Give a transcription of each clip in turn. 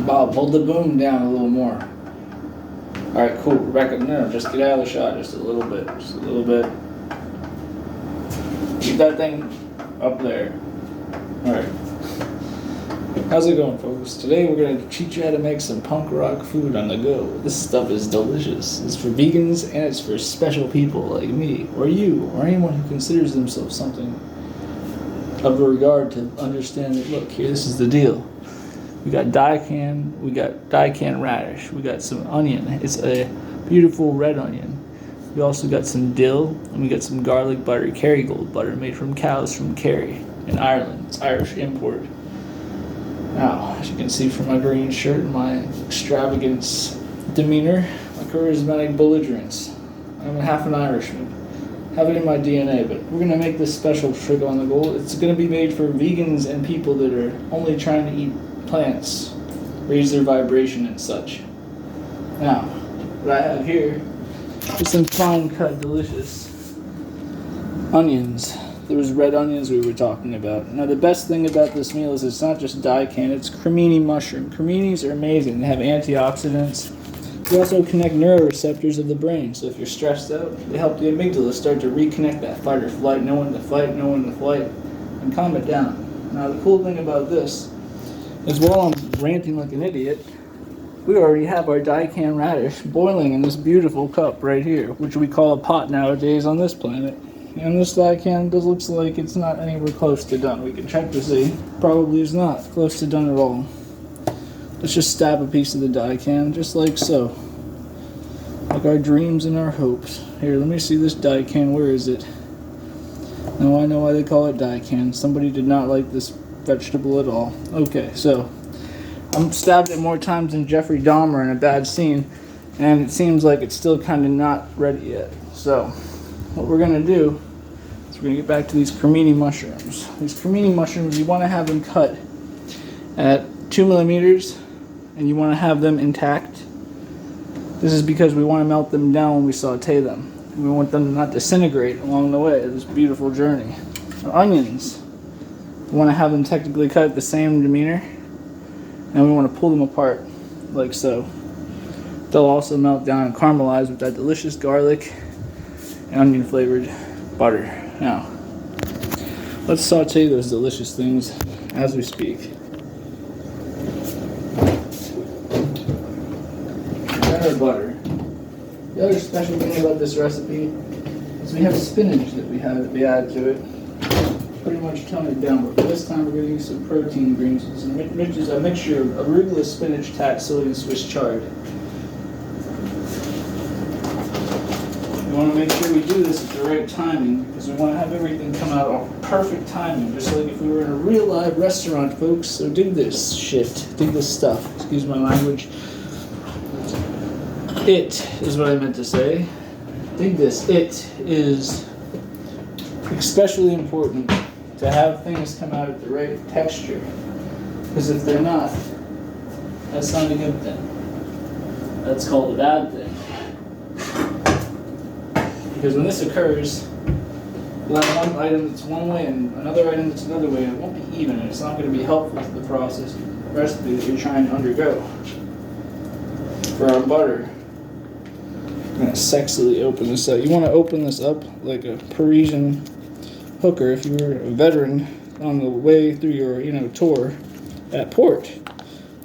Bob, hold the boom down a little more. Alright, cool. Rebecca, no, just get out of the shot just a little bit. Just a little bit. Keep that thing up there. Alright. How's it going, folks? Today we're going to teach you how to make some punk rock food on the go. This stuff is delicious. It's for vegans and it's for special people like me, or you, or anyone who considers themselves something of a regard to understand that, look, here, this is the deal. We got daikon radish. We got some onion. It's a beautiful red onion. We also got some dill, and we got some garlic butter, Kerrygold butter, made from cows from Kerry in Ireland. It's Irish import. Now, as you can see from my green shirt and my extravagant demeanor, my charismatic belligerence, I'm half an Irishman. Have it in my DNA, but we're going to make this special trick on the go. It's going to be made for vegans and people that are only trying to eat plants, raise their vibration and such. Now, what I have here is some fine cut, delicious onions. Those red onions we were talking about. Now, the best thing about this meal is it's not just daikon, it's cremini mushroom. Creminis are amazing. They have antioxidants. They also connect neuroreceptors of the brain. So if you're stressed out, they help the amygdala start to reconnect that fight or flight, know when to fight, and calm it down. Now, the cool thing about this is while I'm ranting like an idiot, we already have our daikon radish boiling in this beautiful cup right here, which we call a pot nowadays on this planet. And this daikon looks like it's not anywhere close to done. We can check to see. Probably is not close to done at all. Let's just stab a piece of the daikon, just like so. Like our dreams and our hopes. Here, let me see this daikon. Where is it? Now I know why they call it daikon. Somebody did not like this vegetable at all. Okay, so I'm stabbed it more times than Jeffrey Dahmer in a bad scene, and it seems like it's still kind of not ready yet. So what we're going to do is we're going to get back to these cremini mushrooms. These cremini mushrooms, you want to have them cut at 2 millimeters, and you want to have them intact. This is because we want to melt them down when we saute them. We want them to not disintegrate along the way of this beautiful journey. Now, onions, we want to have them technically cut at the same demeanor, and we want to pull them apart like so. They'll also melt down and caramelize with that delicious garlic and onion flavored butter. Now, let's saute those delicious things as we speak. Our butter. The other special thing about this recipe is we have spinach that we add to it. Pretty much tone it down, but this time we're going to use some protein greens, which is a mixture of arugula, spinach, tatsili, and Swiss chard. We want to make sure we do this at the right timing because we want to have everything come out on perfect timing, just like if we were in a real live restaurant, folks. So dig this shit, dig this stuff. Excuse my language. It is what I meant to say. Dig this. It is especially important to have things come out at the right texture. Because if they're not, that's not a good thing. That's called a bad thing. Because when this occurs, you'll have one item that's one way and another item that's another way, and it won't be even, and it's not going to be helpful to the process recipe that you're trying to undergo. For our butter, I'm going to sexily open this up. You want to open this up like a Parisian hooker if you were a veteran on the way through your, tour at port.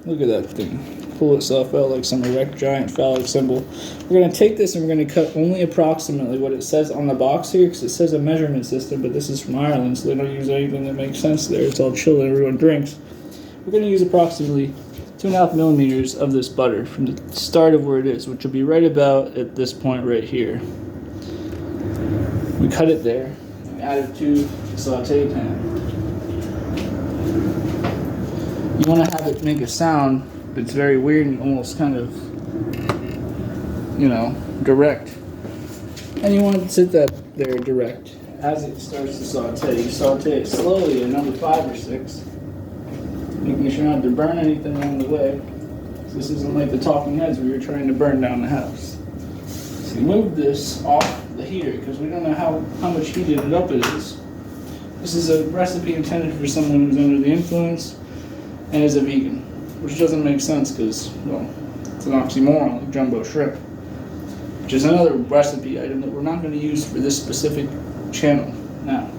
Look at that thing. Pull itself out like some erect giant phallic symbol. We're going to take this and we're going to cut only approximately what it says on the box here, because it says a measurement system, but this is from Ireland, so they don't use anything that makes sense there. It's all chill and everyone drinks. We're going to use approximately 2.5 millimeters of this butter from the start of where it is, which will be right about at this point right here. We cut it there and add it to the saute pan. You want to have it make a sound that's very weird and almost kind of, direct. And you want it to sit that there direct. As it starts to saute, you saute it slowly at number 5 or 6. Making sure not to burn anything along the way. So this isn't like the Talking Heads where you're trying to burn down the house. So you move this off the heater because we don't know how much heated it up it is. This is a recipe intended for someone who's under the influence and is a vegan. which doesn't make sense because, well, it's an oxymoron like jumbo shrimp, which is another recipe item that we're not going to use for this specific channel. Now,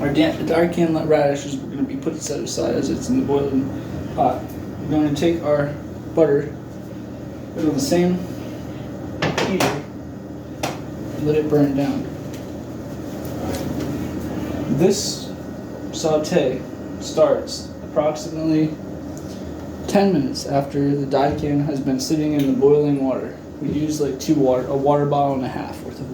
our daikon radishes we're going to be put set aside as it's in the boiling pot. We're going to take our butter, put it on the same heater, and let it burn down. This saute starts approximately 10 minutes after the daikon has been sitting in the boiling water. We use like a water bottle and a half worth of water.